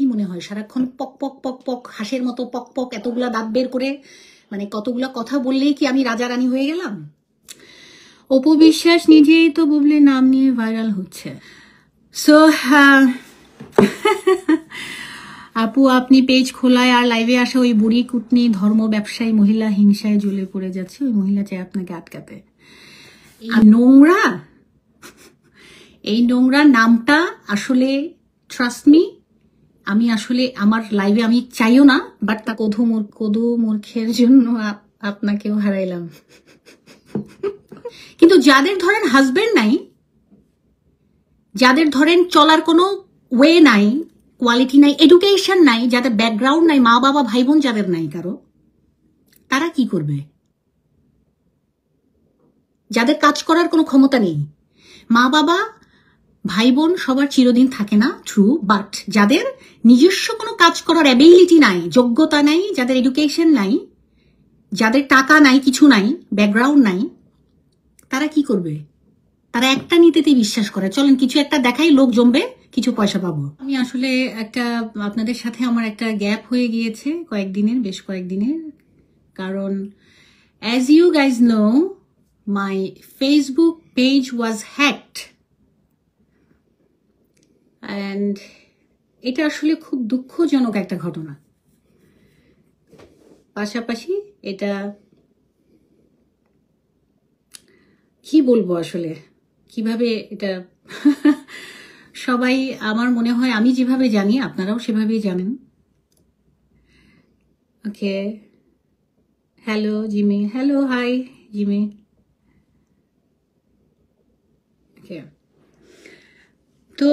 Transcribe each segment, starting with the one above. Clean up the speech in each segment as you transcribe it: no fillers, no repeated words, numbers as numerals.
কি মনে হয় সারাক্ষণ পক পক পক পক হাঁসের মতো পক পক এতগুলা দাঁত বের করে মানে কতগুলা কথা বললেই কি আমি রাজা রানী হয়ে গেলাম? অপু বিশ্বাস নিজেই তো বুবলির নাম নিয়ে ভাইরাল হচ্ছে। সো আপু আপনি পেজ খোলায় আর লাইভে আসা ওই বুড়ি কুটনি ধর্ম ব্যবসায়ী মহিলা হিংসায় জ্বলে পড়ে যাচ্ছে, ওই মহিলা চাই আপনাকে আটকাতে। নোংরা, এই নোংরা নামটা আসলে ট্রাস্ট মি, আমি আসলে আমার লাইভে আমি চাইও না, বাট তা কদু মূর্খের জন্য আপনাকেও হারাইলাম। কিন্তু যাদের ধরেন হাজবেন্ড নাই, যাদের ধরেন চলার কোনো ওয়ে নাই, কোয়ালিটি নাই, এডুকেশন নাই, যাদের ব্যাকগ্রাউন্ড নাই, মা বাবা ভাই বোন যাদের নাই কারো, তারা কি করবে? যাদের কাজ করার কোনো ক্ষমতা নেই, মা বাবা ভাই বোন সবার চিরদিন থাকে না, ট্রু, বাট যাদের নিজস্ব কোনো কাজ করার অ্যাবিলিটি নাই, যোগ্যতা নাই, যাদের এডুকেশন নাই, যাদের টাকা নাই, কিছু নাই, ব্যাকগ্রাউন্ড নাই, তারা কি করবে? তারা একটা নীতিতে বিশ্বাস করে, চলেন কিছু একটা দেখাই, লোক জমবে, কিছু পয়সা পাবো। আমি আসলে একটা আপনাদের সাথে আমার একটা গ্যাপ হয়ে গিয়েছে কয়েকদিনের, বেশ কয়েকদিনের, কারণ as you guys know my Facebook page was hacked and এটা আসলে খুব দুঃখজনক একটা ঘটনা। পাশাপাশি এটা কি বলবো আসলে, কিভাবে এটা সবাই আমার মনে হয় আমি যেভাবে জানি আপনারাও সেভাবেই জানেন। Okay, hello Jimmy, hello hi Jimmy. Okay, তো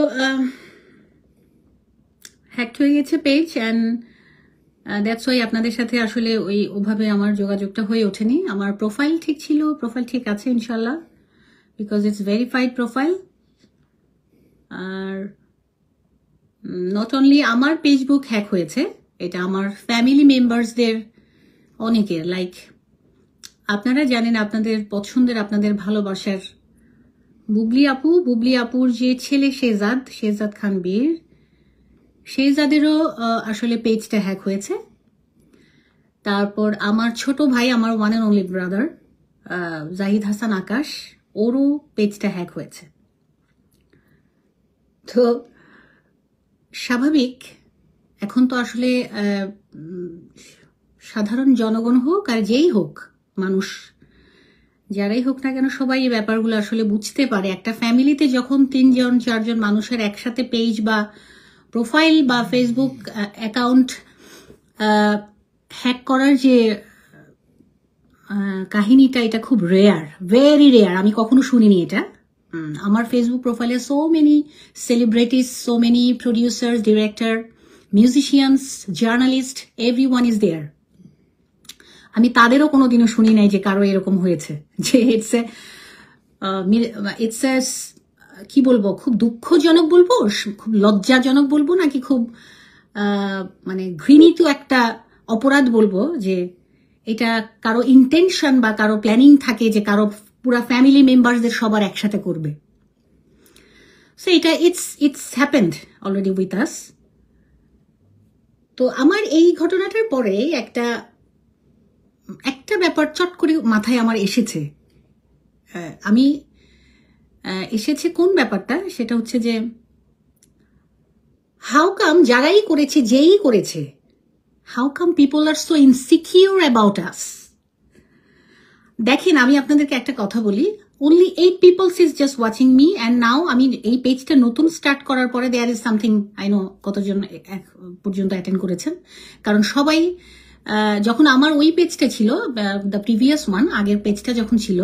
হ্যাক হয়ে গেছে পেজ অ্যান্ড দ্যাটস ওয়াই আপনাদের সাথে আসলে ওভাবে আমার যোগাযোগটা হয়ে ওঠেনি। আমার প্রোফাইল ঠিক ছিল, প্রোফাইল ঠিক আছে ইনশাল্লাহ, because it's verified profile. Are not only আমার ফেসবুক হ্যাক হয়েছে, এটা আমার ফ্যামিলি মেম্বার্সদের অনেকের, লাইক আপনারা জানেন আপনাদের পছন্দের আপনাদের ভালোবাসার বুবলি আপুর যে ছেলে শেহজাদ খান বীর, শেহজাদেরও আসলে পেজটা হ্যাক হয়েছে। তারপর আমার ছোট ভাই, আমার one and only brother Zahid Hasan Akash, ওরও পেজটা হ্যাক হয়েছে। তো স্বাভাবিক, এখন তো আসলে সাধারণ জনগণ হোক আর যেই হোক, মানুষ যারাই হোক না কেন, সবাই এই ব্যাপারগুলো আসলে বুঝতে পারে। একটা ফ্যামিলিতে যখন 3-4 মানুষের একসাথে পেজ বা প্রোফাইল বা ফেসবুক অ্যাকাউন্ট হ্যাক করার যে কাহিনীটা, এটা খুব রেয়ার, ভেরি রেয়ার, আমি কখনো শুনিনি এটা। আমার ফেসবুক প্রোফাইলে so many celebrities, so many producers, director, musicians, journalist, everyone is there. আমি তাদেরও কোনোদিনও শুনি নাই যে কারো এরকম হয়েছে, যে ইটস এ কি বলবো, খুব দুঃখজনক বলবো, খুব লজ্জাজনক বলবো, নাকি খুব মানে ঘৃণিত একটা অপরাধ বলবো, যে এটা কারো ইন্টেনশন বা কারো প্ল্যানিং থাকে যে কারো পুরা ফ্যামিলি মেম্বারদের সবার একসাথে করবে। সো এটা it's happened already with us. তো আমার এই ঘটনাটার পরে একটা ব্যাপার চট করে মাথায় আমার এসেছে। এসেছে কোন ব্যাপারটা, সেটা হচ্ছে যে হাউ কাম যারাই করেছে, যেই করেছে, how come people are so insecure about us. দেখেন, আমি আপনাদেরকে একটা কথা বলি, only 8 people is just watching me and now আমি এই পেজটা নতুন স্টার্ট করার পরে there is something, I know কতজন পর্যন্ত অ্যাটেন্ড করেছেন, কারণ সবাই যখন আমার ওই পেজটা ছিল, দ্য প্রিভিয়াস ওয়ান, আগের পেজটা যখন ছিল,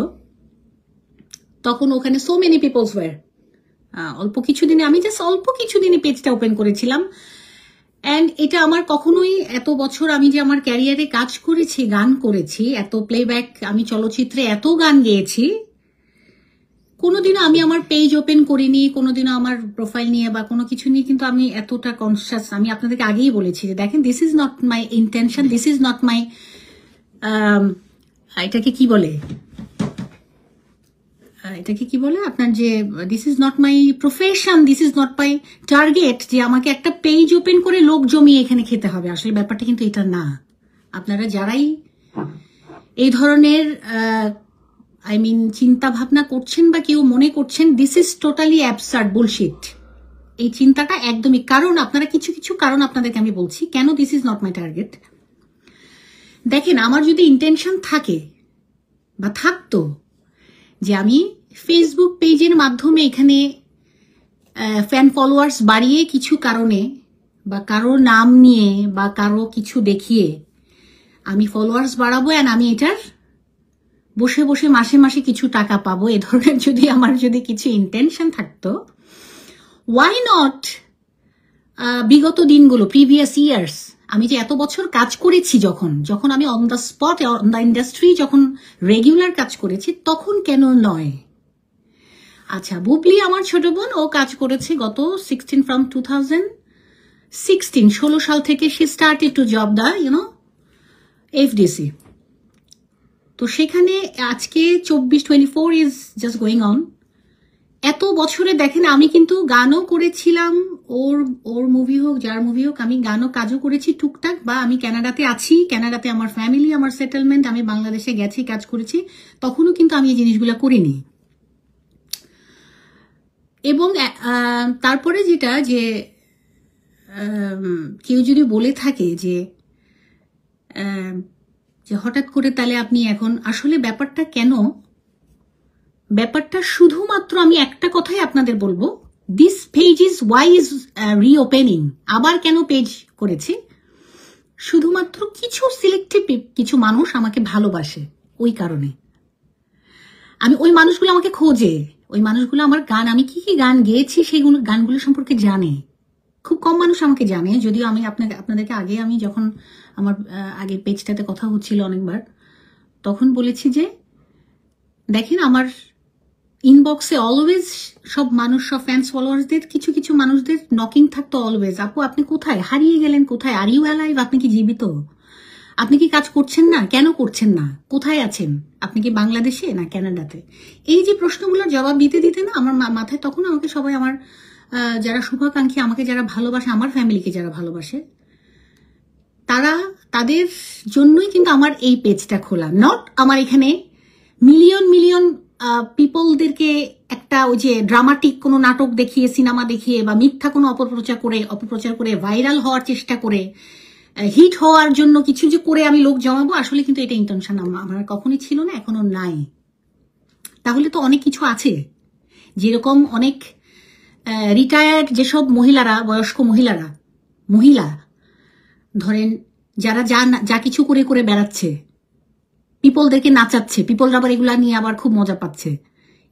তখন ওখানে সো মেনি পিপলস ওয়ার, অল্প কিছুদিনে পেজটা ওপেন করেছিলাম। অ্যান্ড এটা আমার কখনোই, এত বছর আমি যে আমার ক্যারিয়ারে কাজ করেছি, গান করেছি, এত প্লেব্যাক, আমি চলচ্চিত্রে এত গান গেয়েছি, কোনোদিনও আমি আমার পেজ ওপেন করিনি, কোনোদিনও আমার প্রোফাইল নিয়ে বা কোনো কিছু নিয়ে কিন্তু আমি এতটা কনসিয়াস, আমি আপনাদেরকে আগেই বলেছি যে দেখেন, this is not my intention, this is not my, এটাকে কি বলে, এটাকে কি বলে আপনার যে this is not my profession, this is not my target, যে আমাকে একটা পেজ ওপেন করে লোক জমিয়ে এখানে খেতে হবে। আসলে ব্যাপারটা কিন্তু এটা না। আপনারা যারাই এই ধরনের চিন্তা ভাবনা করছেন বা কেউ মনে করছেন, this is totally absurd bullshit. এই চিন্তাটা একদমই, কারণ আপনারা কিছু কিছু কারণ আপনাদেরকে আমি বলছি কেন this is not my target. দেখেন, আমার যদি ইন্টেনশন থাকে বা থাকতো যে আমি ফেসবুক পেজের মাধ্যমে এখানে ফ্যান ফলোয়ার্স বাড়িয়ে কিছু কারণে বা কারো নাম নিয়ে বা কারো কিছু দেখিয়ে আমি ফলোয়ার্স বাড়াবো, অ্যান্ড আমি এটার বসে বসে মাসে মাসে কিছু টাকা পাবো, এ ধরনের যদি আমার কিছু ইন্টেনশন থাকতো, ওয়াই নট বিগত দিনগুলো, প্রিভিয়াস ইয়ার্স, আমি যে এত বছর কাজ করেছি, যখন আমি on the spot, on the industry যখন রেগুলার কাজ করেছি, তখন কেন নয়? আচ্ছা, বুবলি আমার ছোট বোন, ও কাজ করেছে গত 16 সাল থেকে সে started to job the FDC. তো সেখানে আজকে 24 ইজ জাস্ট গোয়িং অন। এত বছরে দেখেন, আমি কিন্তু গানও করেছিলাম, ওর মুভি হোক, যার মুভি হোক, আমি গানও কাজও করেছি টুকটাক, বা আমি কানাডাতে আছি, কানাডাতে আমার ফ্যামিলি, আমার সেটেলমেন্ট, আমি বাংলাদেশে গেছি, কাজ করেছি, তখনও কিন্তু আমি এই জিনিসগুলো করিনি। এবং তারপরে যেটা, যে কেউ যদি বলে থাকে যে হঠাৎ করে তাহলে আপনি এখন, আসলে ব্যাপারটা কেন, ব্যাপারটা শুধুমাত্র আমি একটা কথাই আপনাদের বলবো, this page is Y is reopening. আবার কেন পেজ করেছি? শুধুমাত্র কিছু সিলেক্টিভ কিছু মানুষ আমাকে ভালোবাসে, ওই কারণে। আমি ওই মানুষগুলো আমাকে খোঁজে, ওই মানুষগুলো আমার গান, আমি কি কি গান গেয়েছি সেইগুলো গানগুলো সম্পর্কে জানে। খুব কম মানুষ আমাকে জানে, যদিও আমি আপনাদেরকে আগে, আমি যখন আমার আগের পেজটাতে কথা হচ্ছিল অনেকবার, তখন বলেছি যে দেখেন, আমার ইনবক্সে অলওয়েজ সব মানুষ, সব ফ্যান্স ফলোয়ার্সদের, কিছু কিছু মানুষদের নকিং থাকতো অলওয়েজ, আপু আপনি কোথায়, হারিয়ে গেলেন কোথায়, আর ইউ অ্যালাইভ, আপনি কি জীবিত, আপনি কি কাজ করছেন না, কেন করছেন না, কোথায় আছেন, আপনি কি বাংলাদেশে না কানাডাতে? এই যে প্রশ্নগুলোর জবাব দিতে দিতে না আমার মাথায় তখন আমাকে সবাই, আমার যারা শুভাকাঙ্ক্ষী, আমাকে যারা ভালোবাসে, আমার ফ্যামিলিকে যারা ভালোবাসে, তাদের জন্যই কিন্তু আমার এই পেজটা খোলা। নট আমার এখানে মিলিয়ন মিলিয়ন পিপলদেরকে একটা ওই যে ড্রামাটিক কোনো নাটক দেখিয়ে, সিনেমা দেখিয়ে, বা মিথ্যা কোনো অপপ্রচার করে ভাইরাল হওয়ার চেষ্টা করে, হিট হওয়ার জন্য কিছু যে করে আমি লোক জমাবো, আসলে কিন্তু এটা ইন্টেনশন আমার কখনই ছিল না, এখনো নাই। তাহলে তো অনেক কিছু আছে, যেরকম অনেক রিটায়ার্ড যেসব মহিলারা, বয়স্ক মহিলা ধরেন, যারা যা কিছু করে করে বেড়াচ্ছে, পিপলদেরকে নাচাচ্ছে, পিপলরা আবার এগুলা নিয়ে আবার খুব মজা পাচ্ছে,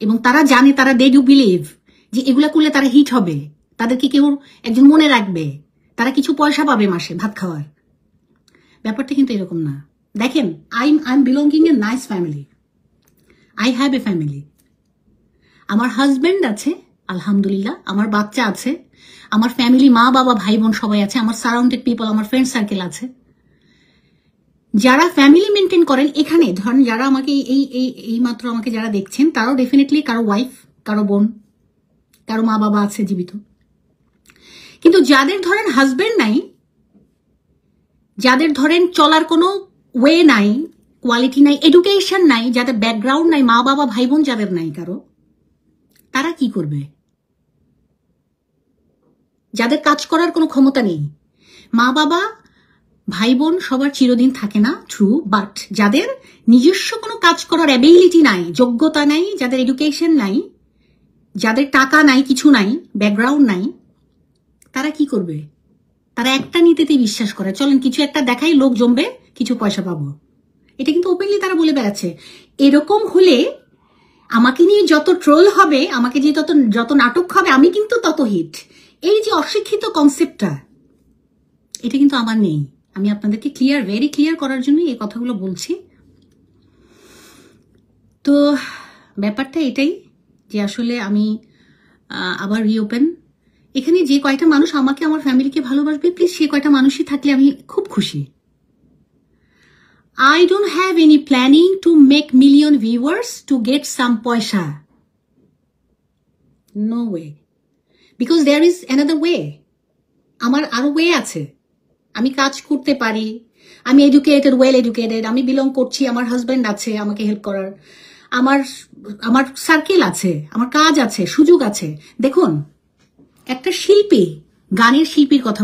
এবং তারা জানে, তারা দে ডু বিলিভ যে এগুলা করলে তারা হিট হবে, তাদেরকে কেউ একজন মনে রাখবে, তারা কিছু পয়সা পাবে মাসে ভাত খাওয়ার। ব্যাপারটা কিন্তু এরকম না। দেখেন, I am belonging a nice family, I have a family, আমার হাজব্যান্ড আছে আলহামদুলিল্লাহ, আমার বাচ্চা আছে, আমার ফ্যামিলি, মা বাবা ভাই বোন সবাই আছে, আমার সারাউন্ডেড পিপল, আমার ফ্রেন্ড সার্কেল আছে, যারা ফ্যামিলি মেনটেন করেন। এখানে ধরেন যারা আমাকে এই মাত্র আমাকে যারা দেখছেন, তারাও ডেফিনেটলি কারো ওয়াইফ, কারো বোন, কারো মা বাবা আছে জীবিত। কিন্তু যাদের ধরেন হাজবেন্ড নাই, যাদের ধরেন চলার কোনো ওয়ে নাই, কোয়ালিটি নাই, এডুকেশন নাই, যাদের ব্যাকগ্রাউন্ড নাই, মা বাবা ভাই বোন যাদের নাই কারো, তারা কি করবে? যাদের কাজ করার কোনো ক্ষমতা নেই, মা বাবা ভাই বোন সবার চিরদিন থাকে না, ট্রু, বাট যাদের নিজস্ব কোনো কাজ করার অ্যাবিলিটি নাই, যোগ্যতা নাই, যাদের এডুকেশন নাই, যাদের টাকা নাই, কিছু নাই, ব্যাকগ্রাউন্ড নাই, তারা কি করবে? তারা একটা নীতিতে বিশ্বাস করে, চলেন কিছু একটা দেখাই, লোক জমবে, কিছু পয়সা পাবো। এটা কিন্তু ওপেনলি তারা বলে বেড়াচ্ছে। এরকম হলে আমাকে নিয়ে যত ট্রোল হবে, আমাকে নিয়ে যত নাটক হবে, আমি কিন্তু তত হিট। এই যে অশিক্ষিত কনসেপ্টটা, এটা কিন্তু আমার নেই। আমি আপনাদেরকে ভেরি ক্লিয়ার করার জন্য এই কথাগুলো বলছি। তো ব্যাপারটা এটাই যে আসলে আমি আবার রিওপেন, এখানে যে কয়টা মানুষ আমাকে, আমার ফ্যামিলিকে ভালোবাসবে, প্লিজ সে কয়টা মানুষই থাকলে আমি খুব খুশি। I don't have any planning to make million viewers to get some paisa. No way, because there is another way. আমার আরো ওয়ে আছে, আমি কাজ করতে পারি, আমি এডুকেটেড, ওয়েল এডুকেটেড, আমি বিলং করছি, আমার হাজব্যান্ড আছে আমাকে হেল্প করার, আমার আমার সার্কেল আছে, আমার কাজ আছে, সুযোগ আছে। দেখুন, একটা শিল্পী, গানের শিল্পীর কথা